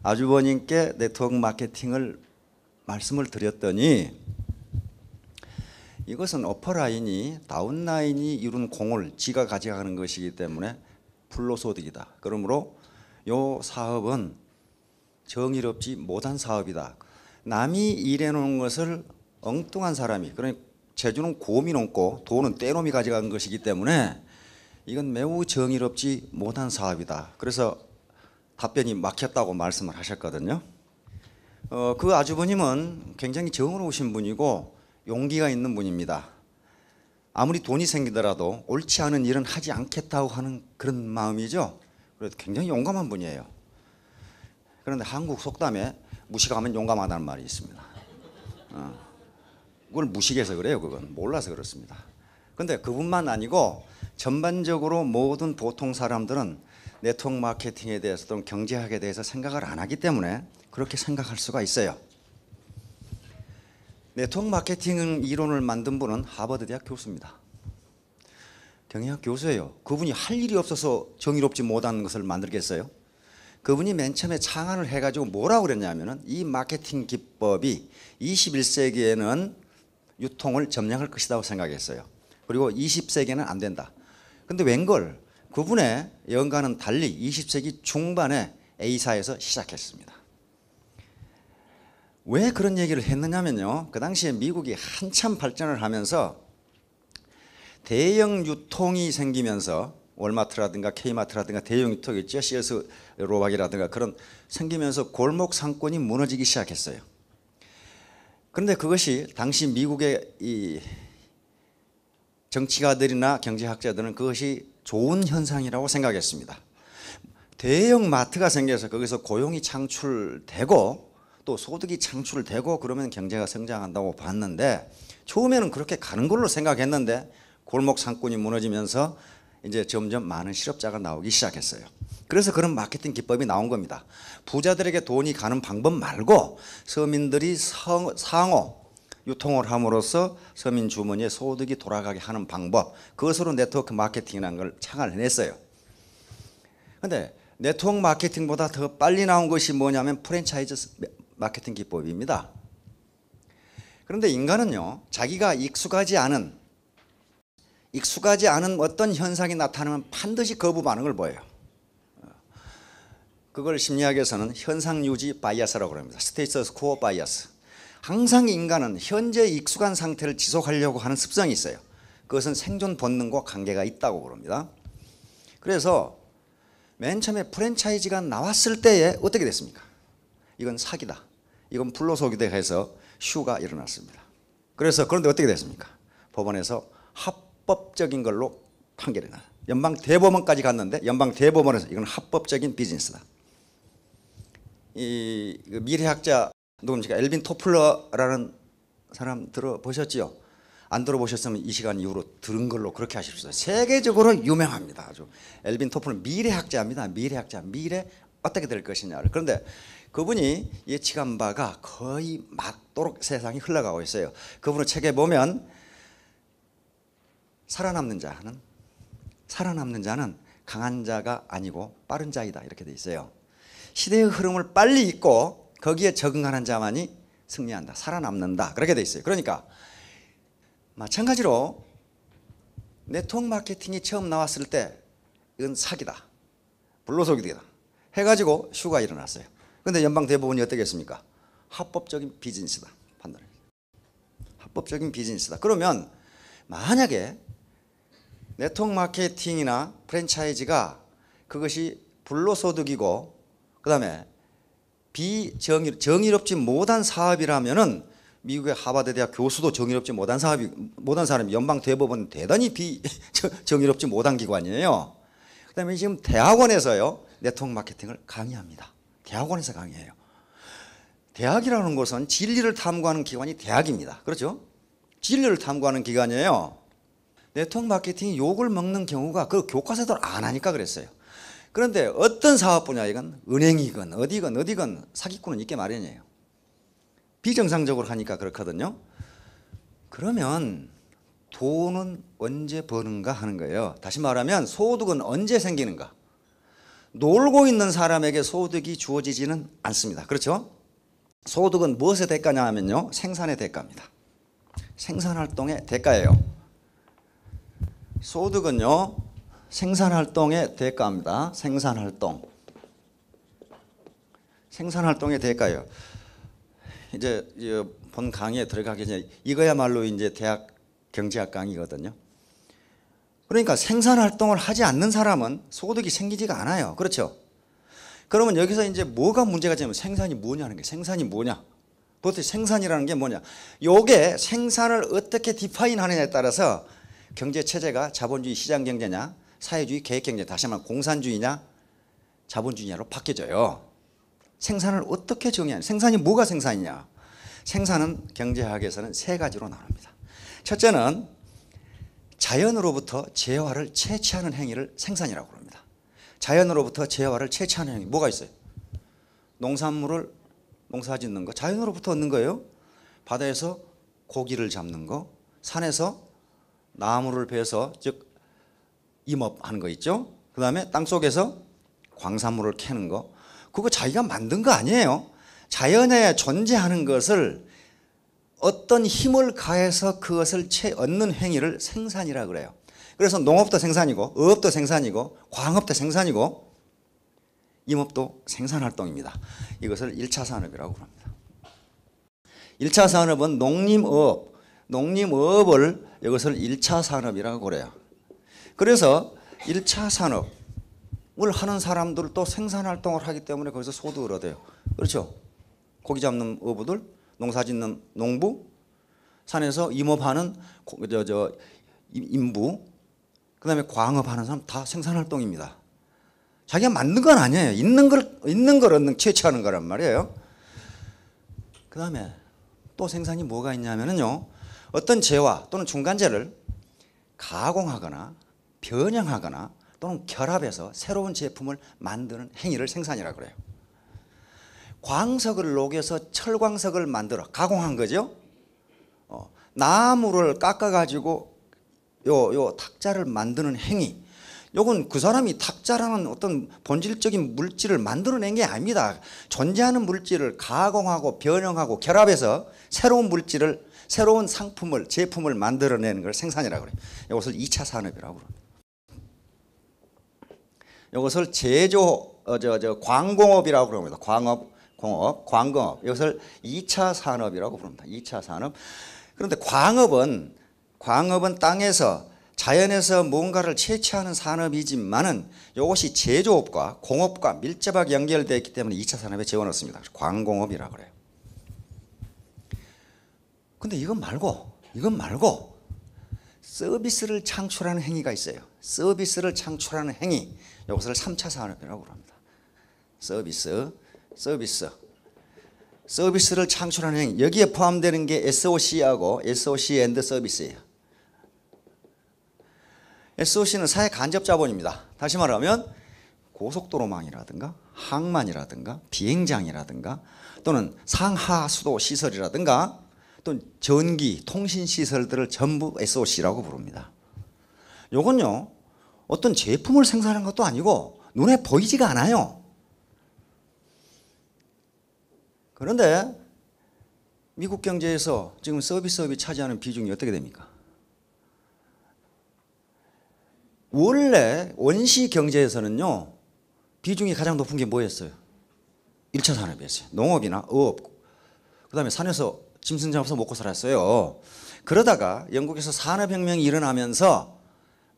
아주버님께 네트워크 마케팅을 말씀을 드렸더니 이것은 어퍼라인이 다운라인이 이룬 공을 지가 가져가는 것이기 때문에 불로소득이다. 그러므로 이 사업은 정의롭지 못한 사업이다. 남이 일해놓은 것을 엉뚱한 사람이, 그러니까 재주는 곰이 넘고 돈은 떼놈이 가져간 것이기 때문에 이건 매우 정의롭지 못한 사업이다. 그래서 답변이 막혔다고 말씀을 하셨거든요. 그 아주버님은 굉장히 정의로우신 분이고 용기가 있는 분입니다. 아무리 돈이 생기더라도 옳지 않은 일은 하지 않겠다고 하는 그런 마음이죠. 그래서 굉장히 용감한 분이에요. 그런데 한국 속담에 무식하면 용감하다는 말이 있습니다. 그걸 무식해서 그래요. 그건 몰라서 그렇습니다. 근데 그분만 아니고 전반적으로 모든 보통 사람들은 네트워크 마케팅에 대해서 또는 경제학에 대해서 생각을 안 하기 때문에 그렇게 생각할 수가 있어요. 네트워크 마케팅 이론을 만든 분은 하버드 대학 교수입니다. 경영학 교수예요. 그분이 할 일이 없어서 정의롭지 못한 것을 만들겠어요? 그분이 맨 처음에 창안을 해가지고 뭐라고 그랬냐면은 이 마케팅 기법이 21세기에는 유통을 점령할 것이라고 생각했어요. 그리고 20세기에는 안 된다. 근데 웬걸 그분의 연가는 달리 20세기 중반에 A사에서 시작했습니다. 왜 그런 얘기를 했느냐면요. 그 당시에 미국이 한참 발전을 하면서 대형 유통이 생기면서 월마트라든가 K마트라든가 대형 유통이 있죠. CS 로박이라든가 그런 생기면서 골목 상권이 무너지기 시작했어요. 그런데 그것이 당시 미국의 이 정치가들이나 경제학자들은 그것이 좋은 현상이라고 생각했습니다. 대형 마트가 생겨서 거기서 고용이 창출되고 또 소득이 창출되고 그러면 경제가 성장한다고 봤는데 처음에는 그렇게 가는 걸로 생각했는데 골목 상권이 무너지면서 이제 점점 많은 실업자가 나오기 시작했어요. 그래서 그런 마케팅 기법이 나온 겁니다. 부자들에게 돈이 가는 방법 말고 서민들이 상호 유통을 함으로써 서민 주머니에 소득이 돌아가게 하는 방법, 그것으로 네트워크 마케팅이라는 걸 창안해냈어요. 그런데 네트워크 마케팅보다 더 빨리 나온 것이 뭐냐면 프랜차이즈 마케팅 기법입니다. 그런데 인간은요, 자기가 익숙하지 않은 어떤 현상이 나타나면 반드시 거부 반응을 보여요. 그걸 심리학에서는 현상 유지 바이어스라고 합니다. 스테이터스 코어 바이어스. 항상 인간은 현재 익숙한 상태를 지속하려고 하는 습성이 있어요. 그것은 생존 본능과 관계가 있다고 그럽니다. 그래서 맨 처음에 프랜차이즈가 나왔을 때에 어떻게 됐습니까? 이건 사기다. 이건 불로소득이다 해서 슈가 일어났습니다. 그런데 어떻게 됐습니까? 법원에서 합법적인 걸로 판결이 나요. 연방 대법원까지 갔는데 연방 대법원에서 이건 합법적인 비즈니스다. 이 미래학자 누굽니까? 엘빈 토플러라는 사람 들어보셨지요? 안 들어보셨으면 이 시간 이후로 들은 걸로 그렇게 하십시오. 세계적으로 유명합니다. 아주 엘빈 토플러 미래학자입니다. 미래학자. 미래 어떻게 될 것이냐를. 그런데 그분이 예측한 바가 거의 맞도록 세상이 흘러가고 있어요. 그분의 책에 보면 살아남는 자는 강한 자가 아니고 빠른 자이다 이렇게 돼 있어요. 시대의 흐름을 빨리 읽고 거기에 적응하는 자만이 승리한다, 살아남는다 그렇게 돼 있어요. 그러니까 마찬가지로 네트워크 마케팅이 처음 나왔을 때 이건 사기다, 불로소득이다 해가지고 슈가 일어났어요. 그런데 연방 대법원이 어떻게 했습니까? 합법적인 비즈니스다 판단해요. 합법적인 비즈니스다. 그러면 만약에 네트워크 마케팅이나 프랜차이즈가 그것이 불로소득이고 그 다음에 정의롭지 못한 사업이라면은 미국의 하버드 대학 교수도 정의롭지 못한 사람이 연방 대법원 대단히 정의롭지 못한 기관이에요. 그 다음에 지금 대학원에서요 네트워크 마케팅을 강의합니다. 대학원에서 강의해요. 대학이라는 것은 진리를 탐구하는 기관이 대학입니다. 그렇죠? 진리를 탐구하는 기관이에요. 네트워크 마케팅이 욕을 먹는 경우가 그 교과서들 안 하니까 그랬어요. 그런데 어떤 사업 분야이건 은행이건 어디건 사기꾼은 있게 마련이에요. 비정상적으로 하니까 그렇거든요. 그러면 돈은 언제 버는가 하는 거예요. 다시 말하면 소득은 언제 생기는가. 놀고 있는 사람에게 소득이 주어지지는 않습니다. 그렇죠? 소득은 무엇의 대가냐 하면요, 생산의 대가입니다. 생산활동의 대가예요. 소득은요, 생산활동의 대가입니다. 생산활동의 대가예요. 이제 본 강의에 들어가기 전에 이거야말로 이제 대학 경제학 강의거든요. 그러니까 생산활동을 하지 않는 사람은 소득이 생기지가 않아요. 그렇죠? 그러면 여기서 이제 뭐가 문제가 되냐면 생산이 뭐냐는 게, 생산이 뭐냐? 도대체 생산이라는 게 뭐냐? 요게 생산을 어떻게 디파인 하느냐에 따라서 경제 체제가 자본주의 시장 경제냐, 사회주의 계획 경제, 다시 말하면 공산주의냐, 자본주의냐로 바뀌어져요. 생산을 어떻게 정의하냐? 생산이 뭐가 생산이냐? 생산은 경제학에서는 세 가지로 나눕니다. 첫째는 자연으로부터 재화를 채취하는 행위를 생산이라고 합니다. 자연으로부터 재화를 채취하는 행위 뭐가 있어요? 농산물을 농사짓는 거, 자연으로부터 얻는 거예요. 바다에서 고기를 잡는 거, 산에서 나무를 베서, 즉 임업하는 거 있죠. 그 다음에 땅속에서 광산물을 캐는 거, 그거 자기가 만든 거 아니에요. 자연에 존재하는 것을 어떤 힘을 가해서 그것을 얻는 행위를 생산이라 그래요. 그래서 농업도 생산이고, 어업도 생산이고, 광업도 생산이고, 임업도 생산활동입니다. 이것을 1차 산업이라고 합니다. 1차 산업은 농림어업을 이것을 1차 산업이라고 그래요. 그래서 1차 산업을 하는 사람들도 생산활동을 하기 때문에 거기서 소득을 얻어요. 그렇죠? 고기 잡는 어부들, 농사 짓는 농부, 산에서 임업하는 인부, 그 다음에 광업하는 사람 다 생산활동입니다. 자기가 만든 건 아니에요. 있는 걸 얻는, 채취하는 거란 말이에요. 그 다음에 또 생산이 뭐가 있냐면요, 어떤 재화 또는 중간재를 가공하거나 변형하거나 또는 결합해서 새로운 제품을 만드는 행위를 생산이라고 그래요. 광석을 녹여서 철광석을 만들어 가공한 거죠. 나무를 깎아가지고 요 탁자를 만드는 행위, 요건 그 사람이 탁자라는 어떤 본질적인 물질을 만들어낸 게 아닙니다. 존재하는 물질을 가공하고 변형하고 결합해서 새로운 물질을, 새로운 상품을, 제품을 만들어내는 걸 생산이라고 그래요. 이것을 2차 산업이라고 합니다. 이것을 광공업이라고 합니다. 광공업. 이것을 2차 산업이라고 부릅니다. 2차 산업. 그런데 광업은 땅에서, 자연에서 뭔가를 채취하는 산업이지만은 이것이 제조업과 공업과 밀접하게 연결되어 있기 때문에 2차 산업에 집어넣습니다. 광공업이라고 그래요. 근데 이건 말고 서비스를 창출하는 행위가 있어요. 서비스를 창출하는 행위, 이것을 3차 산업이라고 합니다. 서비스를 창출하는 행위, 여기에 포함되는 게 SOC하고 SOC 앤드 서비스예요. SOC는 사회 간접 자본입니다. 다시 말하면 고속도로망이라든가 항만이라든가 비행장이라든가 또는 상하수도 시설이라든가 또는 전기, 통신 시설들을 전부 SOC라고 부릅니다. 요건요, 어떤 제품을 생산하는 것도 아니고 눈에 보이지가 않아요. 그런데 미국 경제에서 지금 서비스업이 차지하는 비중이 어떻게 됩니까? 원래 원시 경제에서는요, 비중이 가장 높은 게 뭐였어요? 1차 산업이었어요. 농업이나 어업, 그 다음에 산에서 짐승 잡아서 먹고 살았어요. 그러다가 영국에서 산업혁명이 일어나면서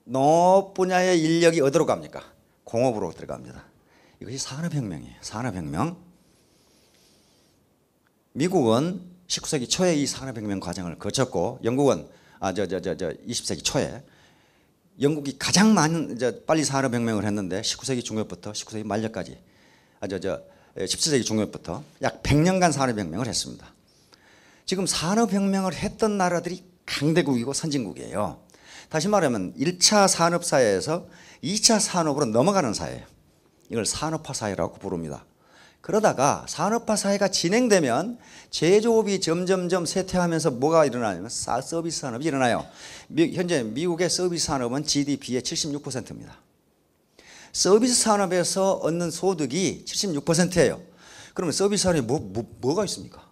농업 분야의 인력이 어디로 갑니까? 공업으로 들어갑니다. 이것이 산업혁명이에요. 산업혁명. 미국은 19세기 초에 이 산업혁명 과정을 거쳤고, 영국은 20세기 초에, 영국이 가장 많은 빨리 산업혁명을 했는데 19세기 중엽부터 19세기 말년까지 17세기 중엽부터 약 100년간 산업혁명을 했습니다. 지금 산업혁명을 했던 나라들이 강대국이고 선진국이에요. 다시 말하면 1차 산업사회에서 2차 산업으로 넘어가는 사회예요. 이걸 산업화 사회라고 부릅니다. 그러다가 산업화 사회가 진행되면 제조업이 점점점 쇠퇴하면서 뭐가 일어나냐면 서비스 산업이 일어나요. 현재 미국의 서비스 산업은 GDP의 76%입니다. 서비스 산업에서 얻는 소득이 76%예요. 그러면 서비스 산업에 뭐가 있습니까?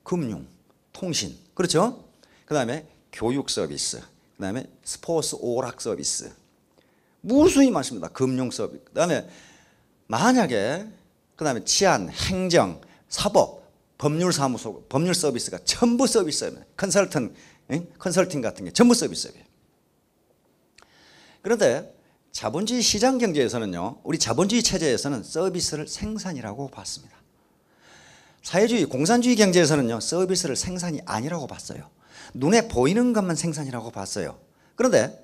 금융, 통신, 그렇죠? 그 다음에 교육 서비스, 그 다음에 스포츠 오락 서비스, 무수히 많습니다. 금융 서비스, 그 다음에 만약에 그 다음에 치안, 행정, 사법, 법률 사무소, 법률 서비스가 전부 서비스예요. 컨설팅 같은 게 전부 서비스예요. 그런데 자본주의 시장 경제에서는요, 우리 자본주의 체제에서는 서비스를 생산이라고 봤습니다. 사회주의, 공산주의 경제에서는요, 서비스를 생산이 아니라고 봤어요. 눈에 보이는 것만 생산이라고 봤어요. 그런데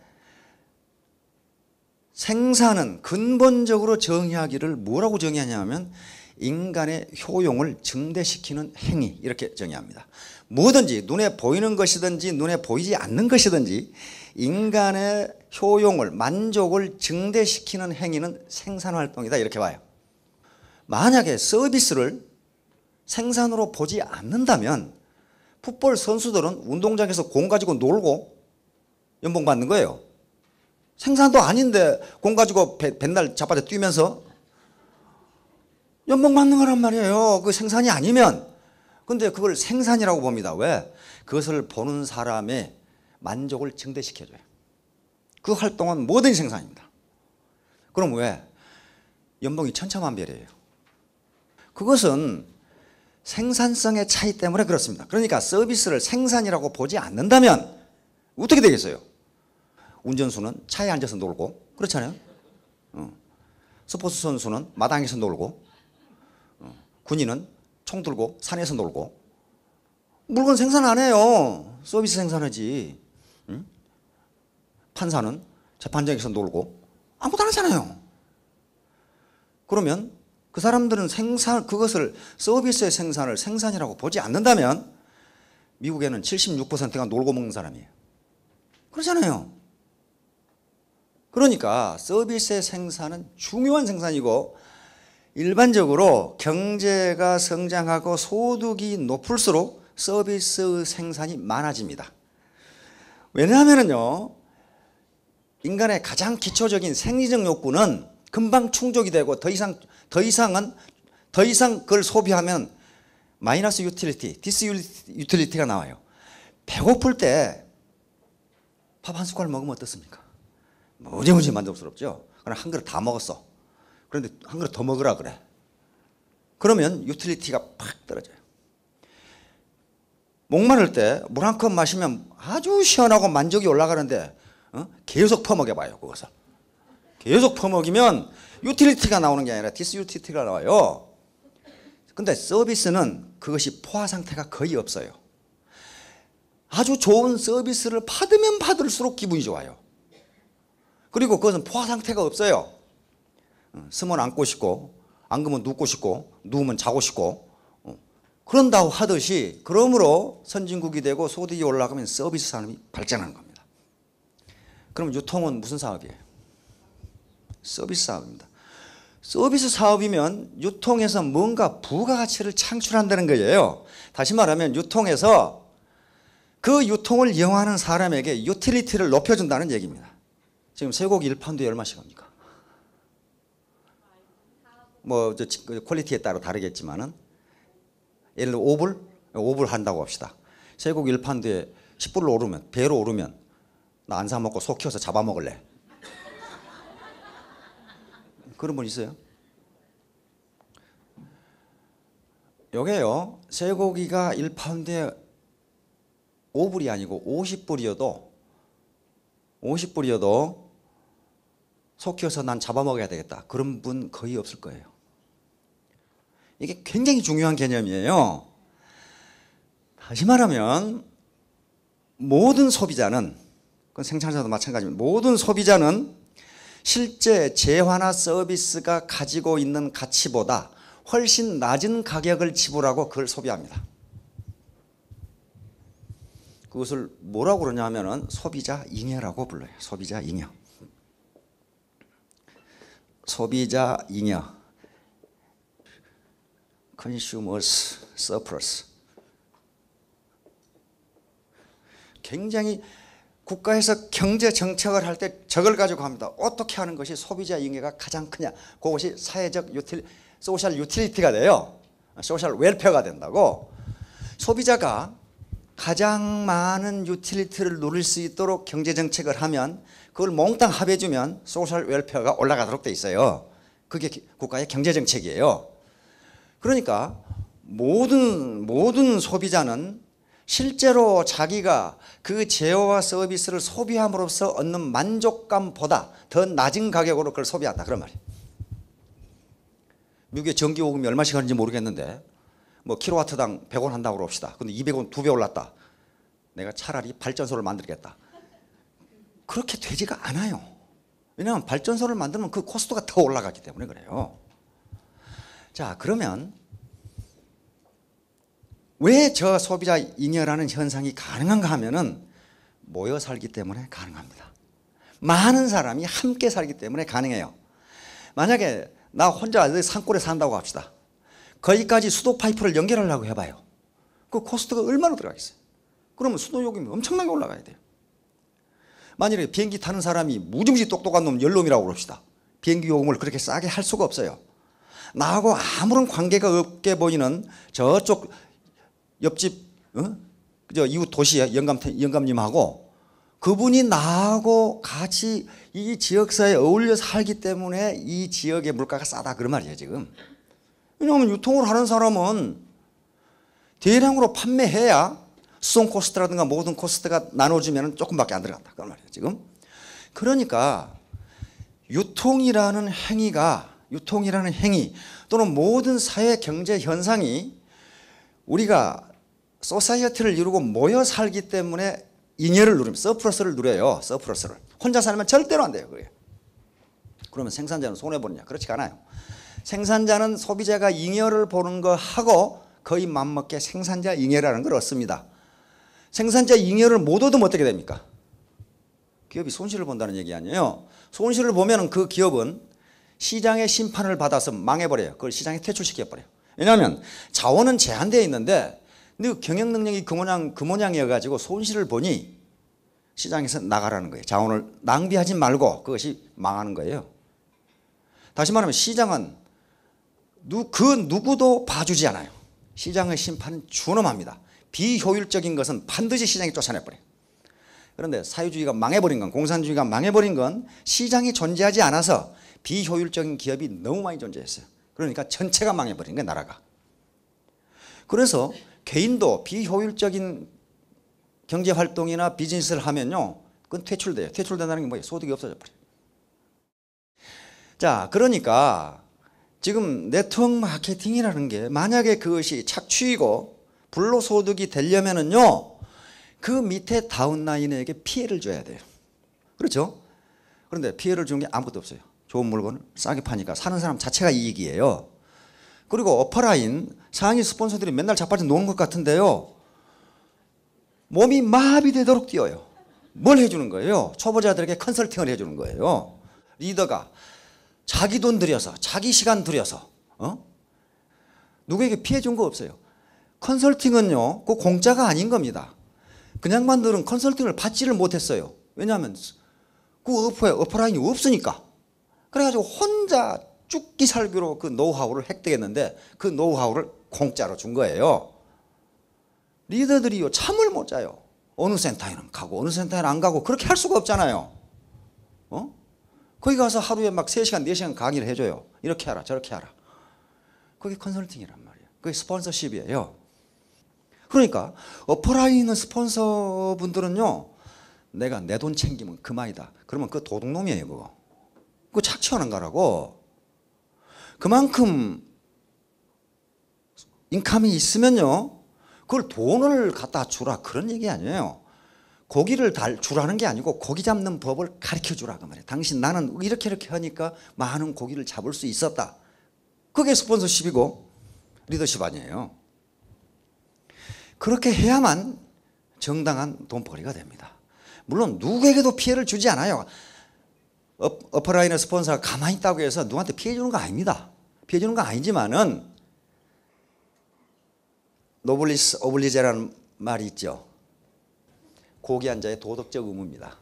생산은 근본적으로 정의하기를 뭐라고 정의하냐면 인간의 효용을 증대시키는 행위, 이렇게 정의합니다. 뭐든지 눈에 보이는 것이든지 눈에 보이지 않는 것이든지 인간의 효용을, 만족을 증대시키는 행위는 생산활동이다, 이렇게 봐요. 만약에 서비스를 생산으로 보지 않는다면 풋볼 선수들은 운동장에서 공 가지고 놀고 연봉 받는 거예요. 생산도 아닌데 공 가지고 맨날 자빠져 뛰면서 연봉 받는 거란 말이에요. 그 생산이 아니면. 근데 그걸 생산이라고 봅니다. 왜? 그것을 보는 사람의 만족을 증대시켜줘요. 그 활동은 뭐든지 생산입니다. 그럼 왜? 연봉이 천차만별이에요. 그것은 생산성의 차이 때문에 그렇습니다. 그러니까 서비스를 생산이라고 보지 않는다면 어떻게 되겠어요? 운전수는 차에 앉아서 놀고, 그렇잖아요. 스포츠 선수는 마당에서 놀고, 군인은 총 들고 산에서 놀고. 물건 생산 안 해요. 서비스 생산하지. 판사는 재판장에서 놀고 아무것도 안 하잖아요. 그러면 그 사람들은 그것을 서비스의 생산을 생산이라고 보지 않는다면 미국에는 76%가 놀고 먹는 사람이에요. 그렇잖아요. 그러니까 서비스의 생산은 중요한 생산이고, 일반적으로 경제가 성장하고 소득이 높을수록 서비스 생산이 많아집니다. 왜냐하면요, 인간의 가장 기초적인 생리적 욕구는 금방 충족이 되고 더 이상 그걸 소비하면 마이너스 유틸리티, 디스 유틸리티가 나와요. 배고플 때 밥 한 숟갈 먹으면 어떻습니까? 무지무지 만족스럽죠. 그럼 한 그릇 다 먹었어. 그런데 한 그릇 더 먹으라 그래. 그러면 유틸리티가 팍 떨어져요. 목마를 때 물 한 컵 마시면 아주 시원하고 만족이 올라가는데 계속 퍼먹여봐요. 그것을 계속 퍼먹이면 유틸리티가 나오는 게 아니라 디스 유틸리티가 나와요. 근데 서비스는 그것이 포화 상태가 거의 없어요. 아주 좋은 서비스를 받으면 받을수록 기분이 좋아요. 그리고 그것은 포화 상태가 없어요. 쓰면 앉고 싶고, 앉으면 눕고 싶고, 누우면 자고 싶고, 그런다고 하듯이, 그러므로 선진국이 되고 소득이 올라가면 서비스 산업이 발전하는 겁니다. 그럼 유통은 무슨 사업이에요? 서비스 사업입니다. 서비스 사업이면 유통에서 뭔가 부가가치를 창출한다는 거예요. 다시 말하면 유통에서 그 유통을 이용하는 사람에게 유틸리티를 높여준다는 얘기입니다. 지금 쇠고기 1파운드에 얼마씩 합니까? 뭐 퀄리티에 따라 다르겠지만은, 예를 들어 5불? 5불 한다고 합시다. 쇠고기 1파운드에 10불로 오르면, 배로 오르면 나 안 사 먹고 소 키워서 잡아먹을래. 그런 분 있어요? 요게요, 쇠고기가 1파운드에 5불이 아니고 50불이어도 소 키워서 난 잡아먹어야 되겠다, 그런 분 거의 없을 거예요. 이게 굉장히 중요한 개념이에요. 다시 말하면 모든 소비자는, 그건 생산자도 마찬가지입니다. 모든 소비자는 실제 재화나 서비스가 가지고 있는 가치보다 훨씬 낮은 가격을 지불하고 그걸 소비합니다. 그것을 뭐라고 그러냐면은 소비자 잉여라고 불러요. 소비자 잉여. 소비자 잉여. Consumers surplus. 굉장히 국가에서 경제 정책을 할 때 저걸 가지고 합니다. 어떻게 하는 것이 소비자 잉여가 가장 크냐. 그것이 사회적 소셜 유틸리티가 돼요. 소셜 웰페어가 된다고. 소비자가 가장 많은 유틸리티를 누릴 수 있도록 경제 정책을 하면 그걸 몽땅 합해 주면 소셜 웰페어가 올라가도록 돼 있어요. 그게 국가의 경제 정책이에요. 그러니까 모든 소비자는 실제로 자기가 그 제어와 서비스를 소비함으로써 얻는 만족감보다 더 낮은 가격으로 그걸 소비한다 그런 말이에요. 미국의 전기요금이 얼마씩 하는지 모르겠는데 뭐 킬로와트당 100원 한다고 그럽시다. 근데 200원 2배 올랐다. 내가 차라리 발전소를 만들겠다. 그렇게 되지가 않아요. 왜냐하면 발전소를 만들면 그 코스트가 더 올라가기 때문에 그래요. 자, 그러면 왜 저 소비자 잉여라는 현상이 가능한가 하면은 모여 살기 때문에 가능합니다. 많은 사람이 함께 살기 때문에 가능해요. 만약에 나 혼자 산골에 산다고 합시다. 거기까지 수도 파이프를 연결하려고 해봐요. 그 코스트가 얼마나 들어가겠어요? 그러면 수도 요금이 엄청나게 올라가야 돼요. 만약에 비행기 타는 사람이 무지무지 똑똑한 놈 10놈이라고 그럽시다. 비행기 요금을 그렇게 싸게 할 수가 없어요. 나하고 아무런 관계가 없게 보이는 저쪽 옆집 저 이웃 도시의 영감님하고 그분이 나하고 같이 이 지역사회에 어울려 살기 때문에 이 지역의 물가가 싸다 그런 말이에요 지금. 왜냐하면 유통을 하는 사람은 대량으로 판매해야 수송 코스트라든가 모든 코스트가 나눠주면 조금밖에 안 들어간다 그런 말이에요 지금. 그러니까 유통이라는 행위 또는 모든 사회 경제 현상이 우리가 소사이어티를 이루고 모여 살기 때문에 잉여를 누립니다. 서플러스를 누려요. 서플러스를. 혼자 살면 절대로 안 돼요. 그게. 그러면 생산자는 손해보느냐? 그렇지 않아요. 생산자는 소비자가 잉여를 보는 거하고 거의 맞먹게 생산자 잉여라는 걸 얻습니다. 생산자 잉여를 못 얻으면 어떻게 됩니까? 기업이 손실을 본다는 얘기 아니에요. 손실을 보면 그 기업은 시장의 심판을 받아서 망해버려요. 그걸 시장에 퇴출시켜버려요. 왜냐하면 자원은 제한되어 있는데 너 경영 능력이 그 모양이어가지고 손실을 보니 시장에서 나가라는 거예요. 자원을 낭비하지 말고 그것이 망하는 거예요. 다시 말하면 시장은 그 누구도 봐주지 않아요. 시장의 심판은 준엄합니다. 비효율적인 것은 반드시 시장이 쫓아내버려요. 그런데 사회주의가 망해버린 건, 공산주의가 망해버린 건 시장이 존재하지 않아서 비효율적인 기업이 너무 많이 존재했어요. 그러니까 전체가 망해버린 거예요, 나라가. 그래서 개인도 비효율적인 경제활동이나 비즈니스를 하면요, 그건 퇴출돼요. 퇴출된다는 게 뭐예요? 소득이 없어져 버려요. 자, 그러니까 지금 네트워크 마케팅이라는 게 만약에 그것이 착취이고 불로소득이 되려면은요, 그 밑에 다운라인에게 피해를 줘야 돼요. 그렇죠? 그런데 피해를 주는 게 아무것도 없어요. 좋은 물건을 싸게 파니까 사는 사람 자체가 이익이에요. 그리고 어퍼라인 상위 스폰서들이 맨날 자빠져 노는 것 같은데요, 몸이 마비되도록 뛰어요. 뭘 해주는 거예요? 초보자들에게 컨설팅을 해주는 거예요. 리더가 자기 돈 들여서 자기 시간 들여서 누구에게 피해 준 거 없어요. 컨설팅은요, 그 공짜가 아닌 겁니다. 그냥 만들은 컨설팅을 받지를 못했어요. 왜냐하면 그 어퍼라인이 없으니까. 그래가지고 혼자 죽기 살기로 그 노하우를 획득했는데 그 노하우를 공짜로 준 거예요. 리더들이요, 잠을 못 자요. 어느 센터에는 가고 어느 센터에는 안 가고 그렇게 할 수가 없잖아요. 거기 가서 하루에 막 3시간 4시간 강의를 해줘요. 이렇게 하라 저렇게 하라. 그게 컨설팅이란 말이에요. 그게 스폰서십이에요. 그러니까 어퍼라인은 스폰서분들은요, 내가 내 돈 챙기면 그만이다. 그러면 그거 도둑놈이에요. 그거 착취하는 거라고. 그만큼 인컴이 있으면요, 그걸 돈을 갖다 주라 그런 얘기 아니에요. 고기를 주라는 게 아니고 고기 잡는 법을 가르쳐 주라 그 말이에요. 당신 나는 이렇게 하니까 많은 고기를 잡을 수 있었다. 그게 스폰서십이고 리더십 아니에요. 그렇게 해야만 정당한 돈벌이가 됩니다. 물론 누구에게도 피해를 주지 않아요. 어퍼라인의 스폰서가 가만히 있다고 해서 누구한테 피해 주는 거 아닙니다. 피해 주는 거 아니지만은 노블리스 오블리제라는 말이 있죠. 고귀한 자의 도덕적 의무입니다.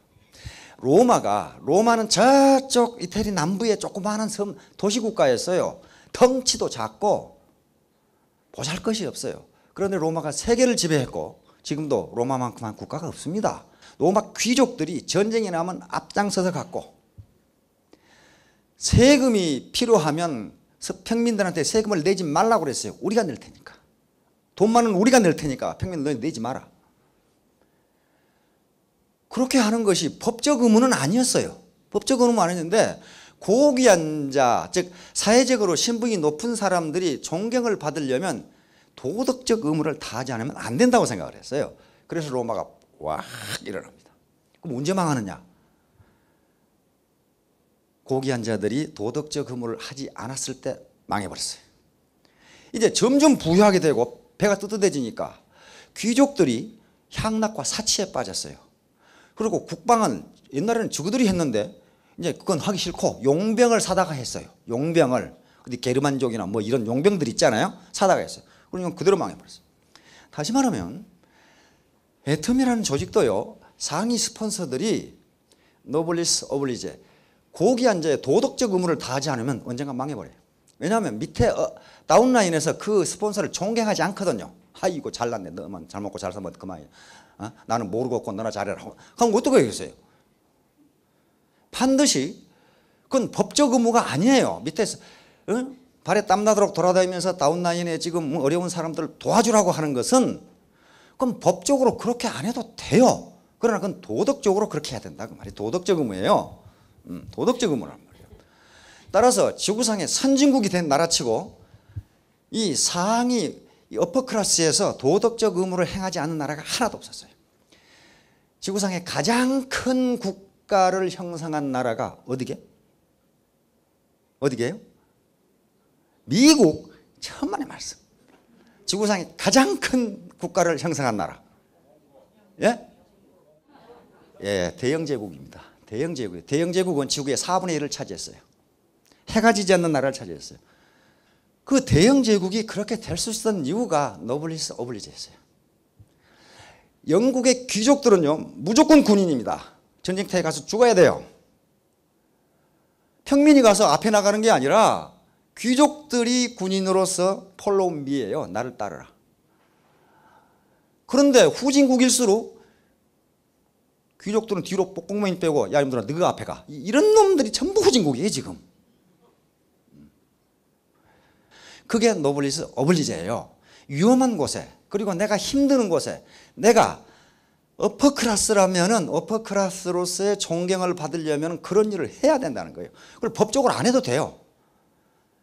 로마는 저쪽 이태리 남부의 조그마한 섬 도시국가였어요. 덩치도 작고 보잘것이 없어요. 그런데 로마가 세계를 지배했고 지금도 로마만큼한 국가가 없습니다. 로마 귀족들이 전쟁이 나면 앞장서서 갔고, 세금이 필요하면 평민들한테 세금을 내지 말라고 그랬어요. 우리가 낼 테니까. 돈만은 우리가 낼 테니까 평민 너희 내지 마라. 그렇게 하는 것이 법적 의무는 아니었어요. 법적 의무는 아니었는데 고귀한 자, 즉 사회적으로 신분이 높은 사람들이 존경을 받으려면 도덕적 의무를 다하지 않으면 안 된다고 생각을 했어요. 그래서 로마가 와 일어납니다. 그럼 언제 망하느냐? 고귀한 자들이 도덕적 의무를 하지 않았을 때 망해버렸어요. 이제 점점 부유하게 되고 배가 뜨뜻해지니까 귀족들이 향락과 사치에 빠졌어요. 그리고 국방은 옛날에는 주구들이 했는데 이제 그건 하기 싫고 용병을 사다가 했어요. 용병을 어디 게르만족이나 뭐 이런 용병들 있잖아요. 사다가 했어요. 그러니까 그대로 망해버렸어요. 다시 말하면 애텀이라는 조직도요, 상위 스폰서들이 노블리스 오블리제, 고귀한 자의 도덕적 의무를 다하지 않으면 언젠가 망해버려요. 왜냐하면 밑에 다운라인에서 그 스폰서를 존경하지 않거든요. 아이고 잘났네, 너만 잘 먹고 잘 살면 그만이야. 나는 모르고 없고 너나 잘해라. 그럼 어떻게 하겠어요? 반드시 그건 법적 의무가 아니에요. 밑에서 발에 땀나도록 돌아다니면서 다운라인에 지금 어려운 사람들을 도와주라고 하는 것은 그건 법적으로 그렇게 안 해도 돼요. 그러나 그건 도덕적으로 그렇게 해야 된다 그 말이에요. 도덕적 의무예요. 도덕적 의무란 말이에요. 따라서 지구상에 선진국이 된 나라치고 이 상위 어퍼클래스에서 도덕적 의무를 행하지 않는 나라가 하나도 없었어요. 지구상의 가장 큰 국가를 형성한 나라가 어디게? 어디게요? 미국. 천만의 말씀. 지구상의 가장 큰 국가를 형성한 나라. 예? 예, 대영제국입니다. 대영제국. 대영제국은 지구의 4분의 1을 차지했어요. 해가 지지 않는 나라를 차지했어요. 그 대영제국이 그렇게 될 수 있었던 이유가 노블리스 오블리제였어요. 영국의 귀족들은요, 무조건 군인입니다. 전쟁터에 가서 죽어야 돼요. 평민이 가서 앞에 나가는 게 아니라 귀족들이 군인으로서 폴로우 미예요. 나를 따르라. 그런데 후진국일수록 귀족들은 뒤로 뽕뽕맨 빼고 야 이놈들아 너가 앞에 가. 이런 놈들이 전부 후진국이에요 지금. 그게 노블리스 오블리제예요. 위험한 곳에, 그리고 내가 힘드는 곳에, 내가 어퍼클래스라면은 어퍼클래스로서의 존경을 받으려면 그런 일을 해야 된다는 거예요. 그걸 법적으로 안 해도 돼요.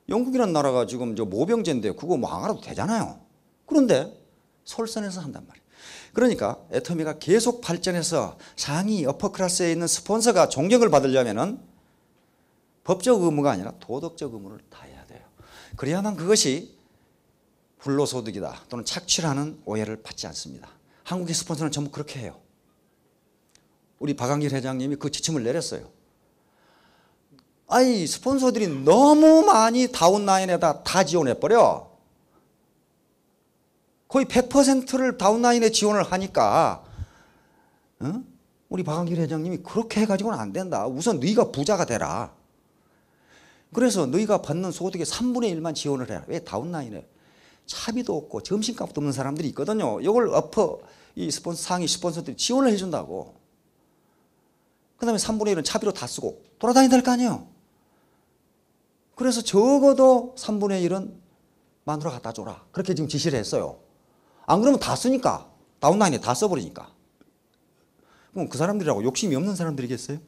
영국이라는 나라가 지금 저 모병제인데 그거 뭐 안 알아도 되잖아요. 그런데 솔선해서 한단 말이에요. 그러니까 애터미가 계속 발전해서 상위 어퍼클래스에 있는 스폰서가 존경을 받으려면은 법적 의무가 아니라 도덕적 의무를 다해야 돼요. 그래야만 그것이 불로소득이다 또는 착취라는 오해를 받지 않습니다. 한국의 스폰서는 전부 그렇게 해요. 우리 박한길 회장님이 그 지침을 내렸어요. 아니 스폰서들이 너무 많이 다운라인에다 다 지원해버려. 거의 100%를 다운라인에 지원을 하니까 우리 박한길 회장님이 그렇게 해가지고는 안 된다. 우선 너희가 부자가 되라. 그래서 너희가 받는 소득의 3분의 1만 지원을 해라. 왜? 다운라인에 차비도 없고 점심값도 없는 사람들이 있거든요. 이걸 이 스폰서, 상위 스폰서들이 지원을 해준다고. 그 다음에 3분의 1은 차비로 다 쓰고 돌아다녀야 될 거 아니에요. 그래서 적어도 3분의 1은 마누라 갖다 줘라. 그렇게 지금 지시를 했어요. 안 그러면 다 쓰니까. 다운라인에 다 써버리니까. 그럼 그 사람들이라고 욕심이 없는 사람들이겠어요?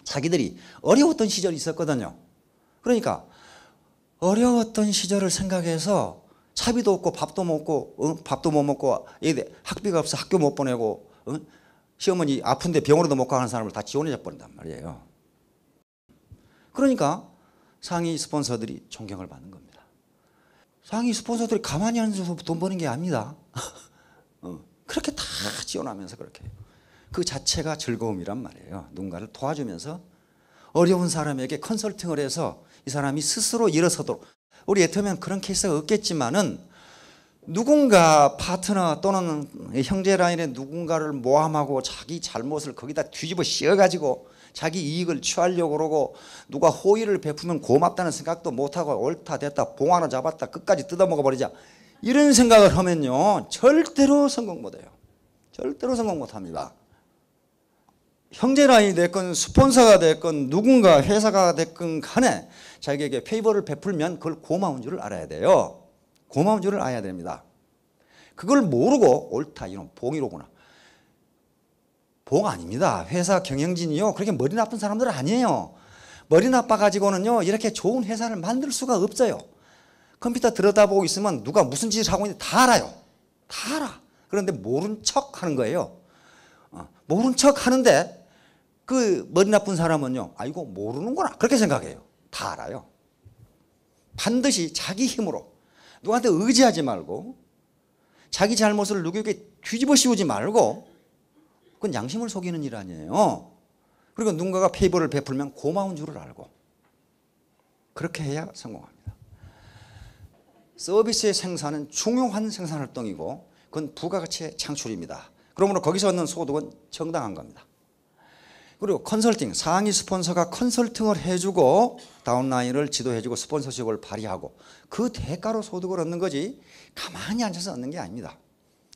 자기들이 어려웠던 시절이 있었거든요. 그러니까 어려웠던 시절을 생각해서 차비도 없고 밥도 먹고 밥도 못 먹고 학비가 없어 학교 못 보내고 시어머니 아픈데 병원에도 못 가는 사람을 다 지원해 버린단 말이에요. 그러니까 상위 스폰서들이 존경을 받는 겁니다. 상위 스폰서들이 가만히 앉아서 돈 버는 게 아닙니다. 그렇게 다 지원하면서 그렇게 해요. 그 자체가 즐거움이란 말이에요. 누군가를 도와주면서 어려운 사람에게 컨설팅을 해서 이 사람이 스스로 일어서도록. 우리 애터미는 그런 케이스가 없겠지만은 누군가 파트너 또는 형제 라인의 누군가를 모함하고 자기 잘못을 거기다 뒤집어 씌워가지고 자기 이익을 취하려고 그러고 누가 호의를 베푸면 고맙다는 생각도 못하고 옳다 됐다 봉 하나 잡았다 끝까지 뜯어먹어 버리자 이런 생각을 하면요 절대로 성공 못해요. 절대로 성공 못합니다. 형제 라인이 됐건 스폰서가 됐건 누군가 회사가 됐건 간에 자기에게 페이버를 베풀면 그걸 고마운 줄을 알아야 돼요. 고마운 줄을 알아야 됩니다. 그걸 모르고 옳다 이런 봉이로구나. 봉 아닙니다. 회사 경영진이요 그렇게 머리 나쁜 사람들 아니에요. 머리 나빠 가지고는요 이렇게 좋은 회사를 만들 수가 없어요. 컴퓨터 들여다보고 있으면 누가 무슨 짓을 하고 있는지 다 알아요. 다 알아. 그런데 모른 척 하는 거예요. 모른 척 하는데 그 머리 나쁜 사람은요 아이고 모르는구나 그렇게 생각해요. 다 알아요. 반드시 자기 힘으로 누구한테 의지하지 말고 자기 잘못을 누구에게 뒤집어 씌우지 말고 그건 양심을 속이는 일 아니에요. 그리고 누군가가 페이버를 베풀면 고마운 줄을 알고 그렇게 해야 성공합니다. 서비스의 생산은 중요한 생산활동이고 그건 부가가치의 창출입니다. 그러므로 거기서 얻는 소득은 정당한 겁니다. 그리고 컨설팅, 상위 스폰서가 컨설팅을 해주고 다운라인을 지도해주고 스폰서십을 발휘하고 그 대가로 소득을 얻는 거지 가만히 앉아서 얻는 게 아닙니다.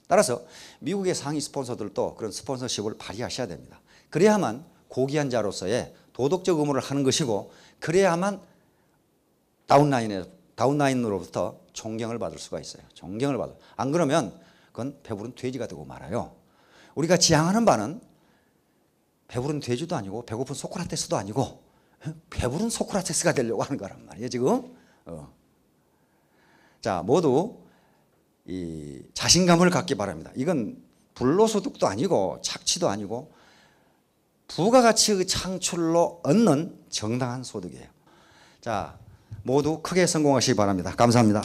따라서 미국의 상위 스폰서들도 그런 스폰서십을 발휘하셔야 됩니다. 그래야만 고귀한 자로서의 도덕적 의무를 하는 것이고 그래야만 다운라인으로부터 존경을 받을 수가 있어요. 존경을 받아. 안 그러면 그건 배부른 돼지가 되고 말아요. 우리가 지향하는 바는 배부른 돼지도 아니고 배고픈 소크라테스도 아니고 배부른 소크라테스가 되려고 하는 거란 말이에요 지금. 자 모두 이 자신감을 갖기 바랍니다. 이건 불로소득도 아니고 착취도 아니고 부가가치의 창출로 얻는 정당한 소득이에요. 자 모두 크게 성공하시기 바랍니다. 감사합니다.